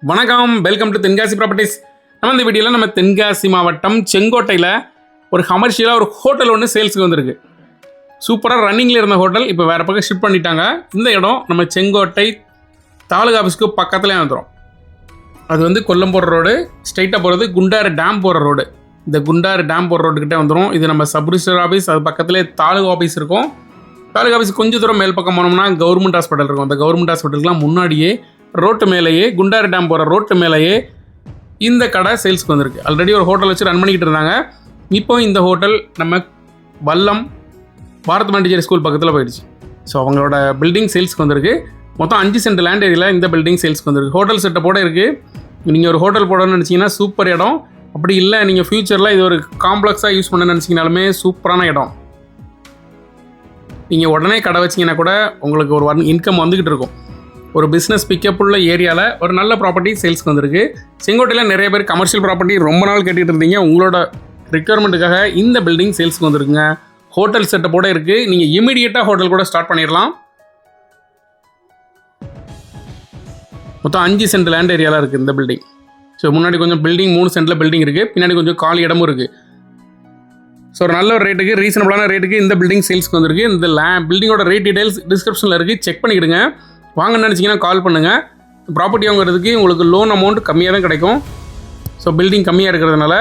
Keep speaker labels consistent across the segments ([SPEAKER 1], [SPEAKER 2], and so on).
[SPEAKER 1] வணக்கம், welcome to Tenkasi properties. நம்ம இந்த வீடியோவில் நம்ம தென்காசி மாவட்டம் செங்கோட்டையில் ஒரு கமர்ஷியலாக ஒரு ஹோட்டல் ஒன்று சேல்ஸுக்கு வந்திருக்கு. சூப்பராக ரன்னிங்கில் இருந்த ஹோட்டல் இப்போ வேறு பக்கம் ஷிஃப்ட் பண்ணிட்டாங்க. இந்த இடம் நம்ம செங்கோட்டை தாலுகா ஆஃபீஸ்க்கு பக்கத்துலேயே வந்துடும். அது வந்து கொல்லம்பூர் ரோடு, ஸ்ட்ரைட்டாக போகிறது குண்டாறு டேம் போகிற ரோடு. இந்த குண்டாறு டேம் போகிற ரோடுக்கிட்டே வந்துடும். இது நம்ம சப் ரிஜிஸ்டர் ஆஃபீஸ், அது பக்கத்துலேயே தாலுகா ஆஃபீஸ் இருக்கும். தாலுகா ஆஃபீஸ் கொஞ்சம் தூரம் மேல் பக்கம் போனோம்னா கவர்மெண்ட் ஹாஸ்பிட்டல் இருக்கும். அந்த கவர்மெண்ட் ஹாஸ்பிட்டலுக்குலாம் முன்னாடியே ரோட்டு மேலேயே, குண்டாறு டேம் போகிற ரோட்டு மேலேயே இந்த கடை சேல்ஸ்க்கு வந்திருக்கு. ஆல்ரெடி ஒரு ஹோட்டல் வச்சு ரன் பண்ணிக்கிட்டு இருந்தாங்க. இப்போ இந்த ஹோட்டல் நம்ம வல்லம் பாரத் மாண்டிச்சேரி ஸ்கூல் பக்கத்தில் போயிடுச்சு. ஸோ அவங்களோட பில்டிங் சேல்ஸ்க்கு வந்திருக்கு. மொத்தம் 5 சென்ட் லேண்ட் ஏரியாவில் இந்த பில்டிங் சேல்ஸ்க்கு வந்திருக்கு. ஹோட்டல் செட்டப்போடு இருக்குது. நீங்கள் ஒரு ஹோட்டல் போடணும்னு நினச்சிங்கன்னா சூப்பர் இடம். அப்படி இல்லை நீங்கள் ஃப்யூச்சரில் இது ஒரு காம்ப்ளெக்ஸாக யூஸ் பண்ண நினச்சிங்கனாலுமே சூப்பரான இடம். நீங்கள் உடனே கடை வச்சிங்கன்னா கூட உங்களுக்கு ஒரு இன்கம் வந்துக்கிட்டு இருக்கும். ஒரு பிஸ்னஸ் பிக்கப் உள்ள ஏரியாவில் ஒரு நல்ல ப்ராப்பர்ட்டி சேல்ஸ்க்கு வந்திருக்கு. செங்கோட்டையில் நிறைய பேர் கமர்ஷியல் ப்ராப்பர்ட்டி ரொம்ப நாள் கேட்டுகிட்டு இருந்தீங்க. உங்களோட ரிக்யர்மெண்ட்டுக்காக இந்த பில்டிங் சேல்ஸ்க்கு வந்திருக்குங்க. ஹோட்டல் செட்டப்போடு இருக்குது. நீங்கள் இமீடியட்டாக ஹோட்டல் கூட ஸ்டார்ட் பண்ணிடலாம். மொத்தம் 5 சென்ட் லேண்ட் ஏரியாவில் இருக்குது இந்த பில்டிங். ஸோ முன்னாடி கொஞ்சம் பில்டிங் 3 சென்ட்டில் பில்டிங் இருக்குது. பின்னாடி கொஞ்சம் காலி இடமும் இருக்குது. ஸோ ஒரு நல்ல ஒரு ரேட்டுக்கு, ரீசனபிளான ரேட்டுக்கு இந்த பில்டிங் சேல்ஸ்க்கு வந்திருக்கு. இந்த பில்டிங்கோட ரேட் டீடைல்ஸ் டிஸ்கிரிப்ஷனில் இருக்குது. செக் பண்ணிக்கிடுங்க. வாங்கன்னு நினச்சிங்கன்னா கால் பண்ணுங்கள். ப்ராப்பர்ட்டி வாங்குறதுக்கு உங்களுக்கு லோன் அமௌண்ட் கம்மியாக தான் கிடைக்கும். ஸோ பில்டிங் கம்மியாக இருக்கிறதுனால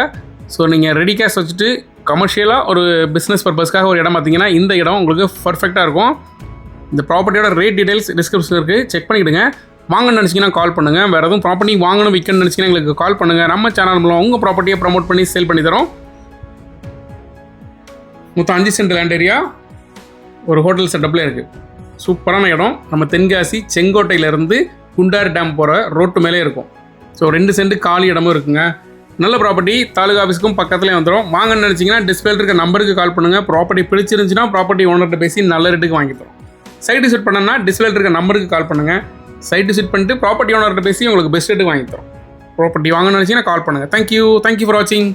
[SPEAKER 1] ஸோ நீங்கள் ரெடி கேஷ் வச்சுட்டு கமர்ஷியலாக ஒரு பிஸ்னஸ் பர்பஸ்க்காக ஒரு இடம் பார்த்தீங்கன்னா இந்த இடம் உங்களுக்கு பர்ஃபெக்டாக இருக்கும். இந்த ப்ராப்பர்ட்டியோட ரேட் டீடைல்ஸ் டிஸ்கிரிப்ஷனில் இருக்குது. செக் பண்ணிவிடுங்க. வாங்கன்னு நினச்சிங்கன்னா கால் பண்ணுங்கள். வேறு எதுவும் ப்ராப்பர்ட்டி வாங்கணும் விற்கணும்னு நினச்சிங்கன்னா எங்களுக்கு கால் பண்ணுங்கள். நம்ம சேனல் மூலம் உங்கள் ப்ராப்பர்ட்டியை ப்ரமோட் பண்ணி சேல் பண்ணி தரோம். மொத்தம் 5 சென்ட் லேண்ட் ஏரியா ஒரு ஹோட்டல் செட்டப்லேயே இருக்குது. சூப்பரான இடம். நம்ம தென்காசி செங்கோட்டையிலேருந்து குண்டாறு டேம் போகிற ரோட்டு மேலே இருக்கும். ஸோ 2 சென்ட் காலி இடமும் இருக்குங்க. நல்ல ப்ராப்பர்ட்டி. தாலுகா ஆஃபீஸ்க்கும் பக்கத்துலேயே வந்துடும். வாங்கன்னு நினச்சிங்கன்னா டிஸ்பிளேல இருக்க நம்பருக்கு கால் பண்ணுங்கள். ப்ராப்பர்ட்டி பிடிச்சிருந்துச்சுன்னா ப்ராப்பர்ட்டி ஓனர்கிட்ட பேசி நல்ல ரேட்டுக்கு வாங்கி தரோம். சைட் விசிட் பண்ணணும்னா டிஸ்பிளேல இருக்க நம்பருக்கு கால் பண்ணுங்கள். சைட் விசிட் பண்ணிட்டு ப்ராப்பர்ட்டி ஓனர்கிட்ட பேசி உங்களுக்கு பெஸ்ட் ரேட்டுக்கு வாங்கி தரோம். ப்ராப்பர்ட்டி வாங்கன்னு நினச்சிங்கன்னா கால் பண்ணுங்கள். தேங்க்யூ ஃபார் வாட்சிங்.